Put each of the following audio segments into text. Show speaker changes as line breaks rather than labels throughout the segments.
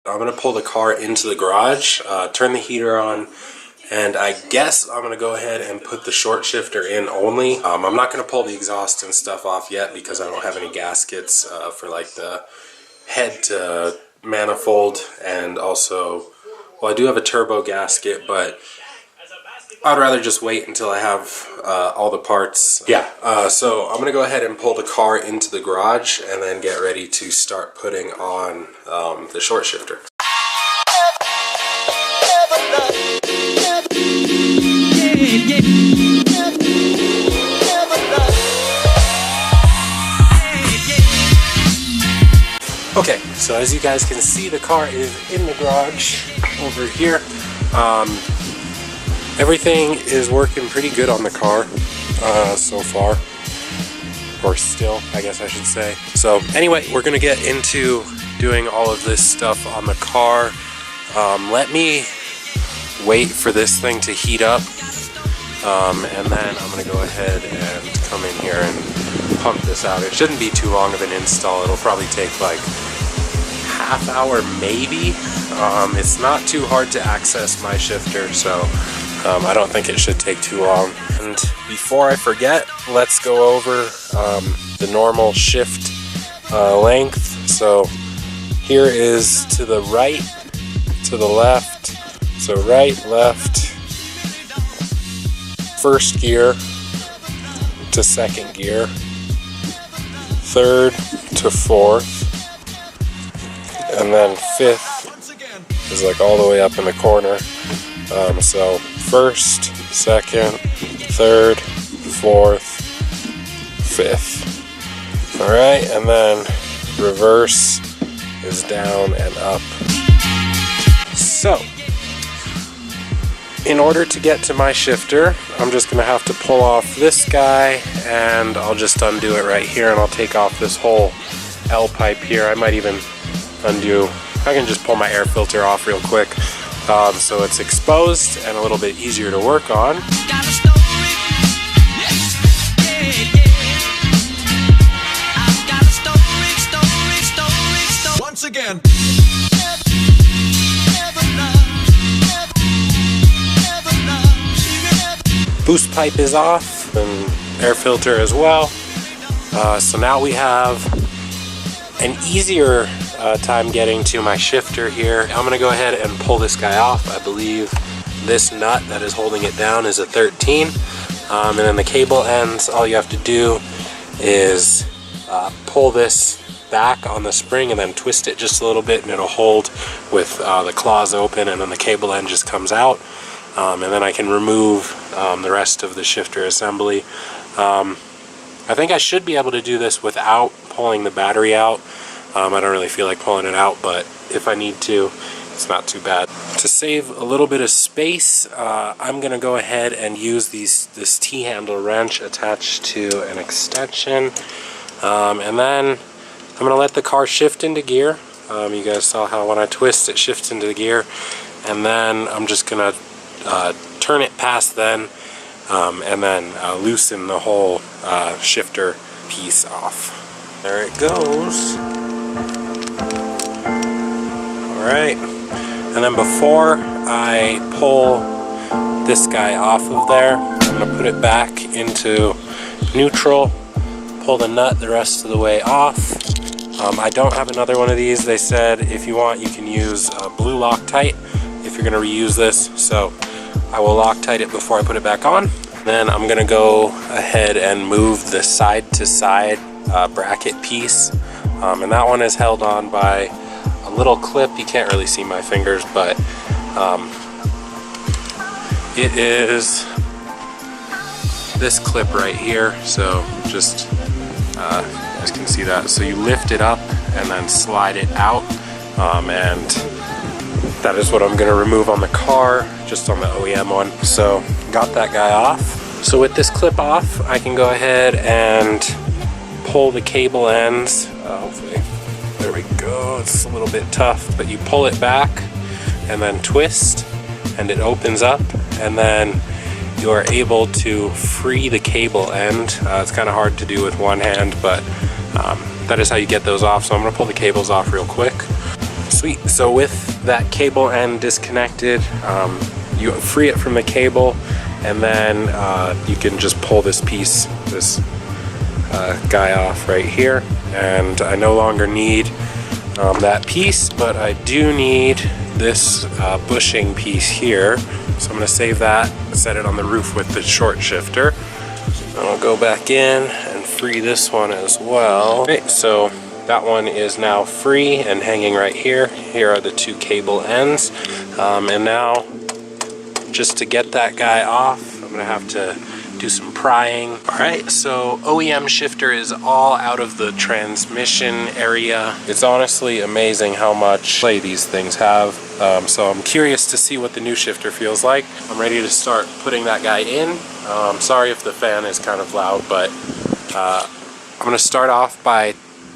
I'm gonna pull the car into the garage, turn the heater on, and I guess I'm gonna go ahead and put the short shifter in only. I'm not gonna pull the exhaust and stuff off yet because I don't have any gaskets for like the head to manifold, and also, well, I do have a turbo gasket, but I'd rather just wait until I have all the parts. Yeah, so I'm gonna go ahead and pull the car into the garage and then get ready to start putting on the short shifter. Okay, so as you guys can see, the car is in the garage over here. Everything is working pretty good on the car so far, or still, I guess I should say. So anyway, we're gonna get into doing all of this stuff on the car. Let me wait for this thing to heat up, and then I'm gonna go ahead and come in here and pump this out. It shouldn't be too long of an install. It'll probably take like half hour maybe. It's not too hard to access my shifter, so I don't think it should take too long. And before I forget, let's go over the normal shift length. So here is to the right, to the left, so right, left, first gear to second gear, third to fourth, and then fifth is like all the way up in the corner. So first, second, third, fourth, fifth. Alright, and then reverse is down and up. So, in order to get to my shifter, I'm just going to have to pull off this guy, and I'll just undo it right here, and I'll take off this whole L pipe here. I might even undo, I can just pull my air filter off real quick, so it's exposed and a little bit easier to work on.
Once again.
Boost pipe is off, and air filter as well. So now we have an easier time getting to my shifter here. I'm gonna go ahead and pull this guy off. I believe this nut that is holding it down is a 13. And then the cable ends, all you have to do is pull this back on the spring and then twist it just a little bit, and it'll hold with the claws open, and then the cable end just comes out. And then I can remove the rest of the shifter assembly. I think I should be able to do this without pulling the battery out. I don't really feel like pulling it out, but if I need to, it's not too bad. To save a little bit of space, I'm going to go ahead and use this T-handle wrench attached to an extension. And then I'm going to let the car shift into gear. You guys saw how when I twist, it shifts into the gear. And then I'm just going to turn it past then, and then loosen the whole shifter piece off. There it goes. Alright, and then before I pull this guy off of there, I'm going to put it back into neutral, pull the nut the rest of the way off. I don't have another one of these. They said if you want, you can use blue Loctite if you're going to reuse this, so I will Loctite it before I put it back on. Then I'm going to go ahead and move the side to side bracket piece, and that one is held on by a little clip. You can't really see my fingers, but it is this clip right here. So just you guys can see that. So you lift it up and then slide it out, and that is what I'm going to remove on the car, just on the OEM one. So got that guy off. So with this clip off, I can go ahead and pull the cable ends. Hopefully, there we go. It's a little bit tough, but you pull it back and then twist, and it opens up, and then you are able to free the cable end. It's kind of hard to do with one hand, but that is how you get those off. So I'm going to pull the cables off real quick. Sweet. So with that cable end disconnected, you free it from the cable, and then you can just pull this piece, this guy off right here. And I no longer need that piece, but I do need this bushing piece here. So I'm going to save that, set it on the roof with the short shifter. I'll go back in and free this one as well. Okay, so that one is now free and hanging right here. Here are the two cable ends. And now, just to get that guy off, I'm going to have to do some prying. Alright, so OEM shifter is all out of the transmission area. It's honestly amazing how much play these things have. So I'm curious to see what the new shifter feels like. I'm ready to start putting that guy in. Sorry if the fan is kind of loud, but I'm going to start off by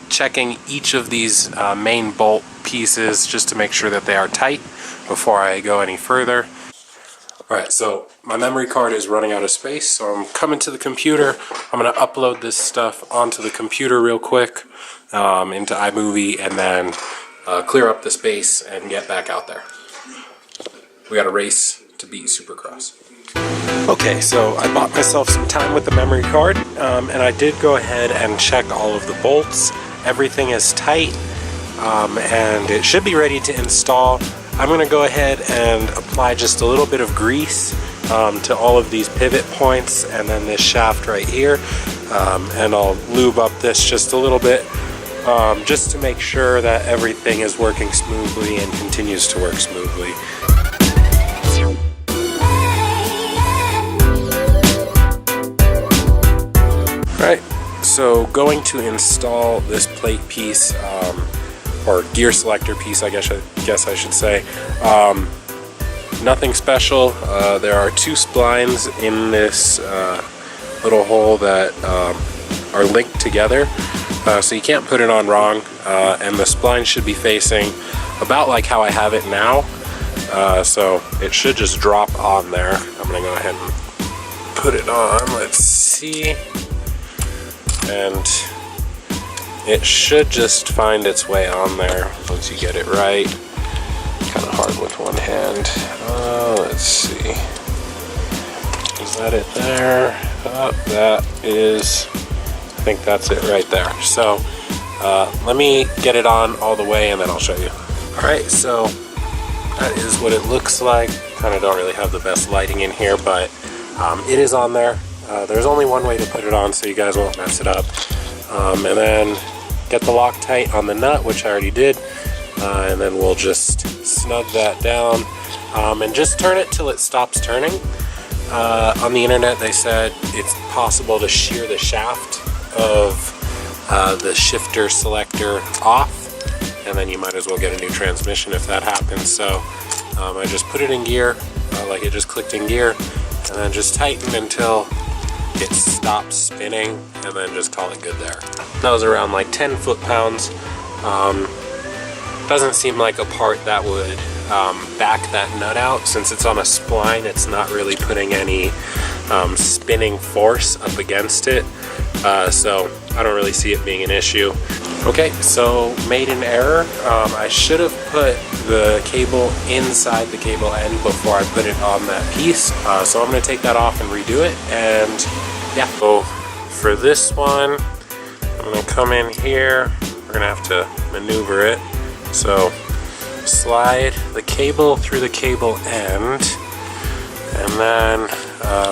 checking each of these main bolt pieces just to make sure that they are tight before I go any further. Alright, so my memory card is running out of space, so I'm coming to the computer. I'm going to upload this stuff onto the computer real quick into iMovie, and then clear up the space and get back out there. We got a race to beat Supercross. Okay, so I bought myself some time with the memory card, and I did go ahead and check all of the bolts. Everything is tight, and it should be ready to install. I'm going to go ahead and apply just a little bit of grease to all of these pivot points, and then this shaft right here, and I'll lube up this just a little bit, just to make sure that everything is working smoothly and continues to work smoothly. Alright, so going to install this plate piece, or gear selector piece, I guess I should say. Nothing special. There are two splines in this little hole that are linked together, so you can't put it on wrong, and the spline should be facing about like how I have it now, so it should just drop on there. I'm gonna go ahead and put it on. Let's see, and it should just find its way on there once you get it right. Kind of hard with one hand. Let's see. Is that it there? That is, I think that's it right there. So let me get it on all the way and then I'll show you. Alright, so that is what it looks like. Kind of don't really have the best lighting in here, but it is on there. There's only one way to put it on so you guys won't mess it up. And then get the Loctite on the nut, which I already did, and then we'll just snug that down, and just turn it till it stops turning. On the internet they said it's possible to shear the shaft of the shifter selector off, and then you might as well get a new transmission if that happens. So I just put it in gear, like it just clicked in gear, and then just tighten until it stops spinning, and then just call it good there. That was around like 10 foot-pounds. Doesn't seem like a part that would back that nut out. Since it's on a spline, it's not really putting any spinning force up against it, so I don't really see it being an issue. Okay, so made an error. I should have put the cable inside the cable end before I put it on that piece, so I'm going to take that off and redo it. And yeah, so for this one, I'm going to come in here. We're going to have to maneuver it. So slide the cable through the cable end, and then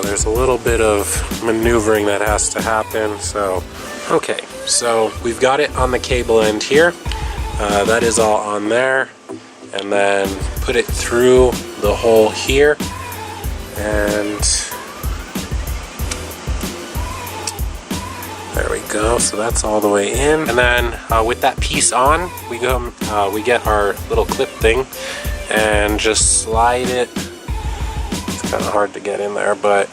there's a little bit of maneuvering that has to happen. So okay, so we've got it on the cable end here. That is all on there, and then put it through the hole here, and there we go. So that's all the way in, and then with that piece on, we get our little clip thing and just slide it. It's kind of hard to get in there, but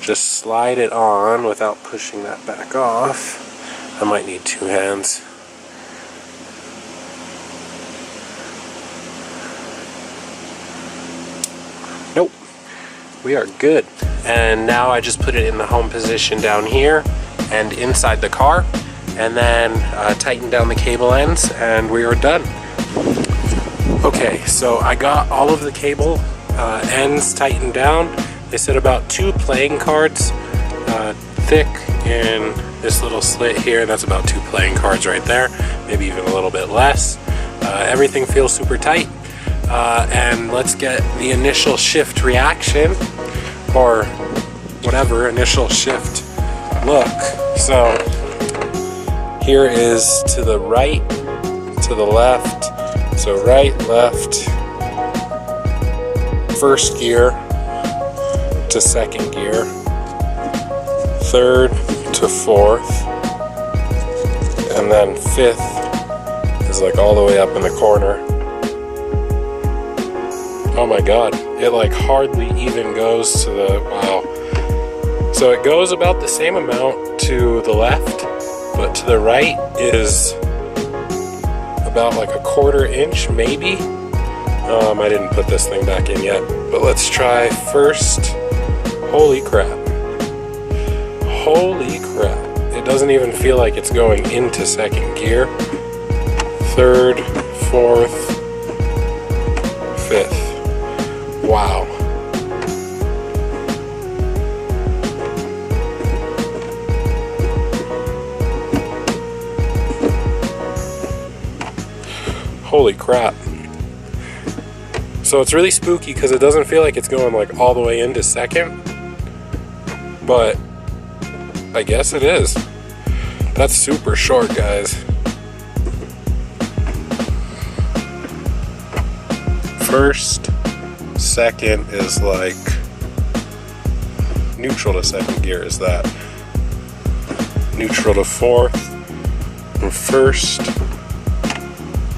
just slide it on without pushing that back off. I might need two hands. Nope, we are good. And now I just put it in the home position down here and inside the car, and then tighten down the cable ends, and we are done. Okay, so I got all of the cable ends tightened down. They said about 2 playing cards thick in this little slit here. That's about 2 playing cards right there, maybe even a little bit less. Everything feels super tight. And let's get the initial shift reaction, or whatever, initial shift look. So here is to the right, to the left. So right, left, first gear to second gear, third to fourth, and then fifth is like all the way up in the corner. Oh my god, it like hardly even goes to the, wow. So it goes about the same amount to the left, but to the right is about like a 1/4 inch maybe. I didn't put this thing back in yet, but let's try first. Holy crap. Holy crap. It doesn't even feel like it's going into second gear. Third, fourth, fifth. Wow. Holy crap. So it's really spooky because it doesn't feel like it's going like all the way into second, but I guess it is. That's super short, guys. First, second is like neutral to second gear is that. Neutral to fourth, and first,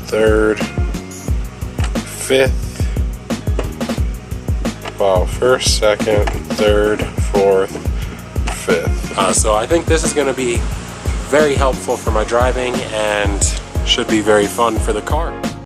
third, fifth. Wow, first, second, third, fourth, fifth. So I think this is going to be very helpful for my driving and should be very fun for the car.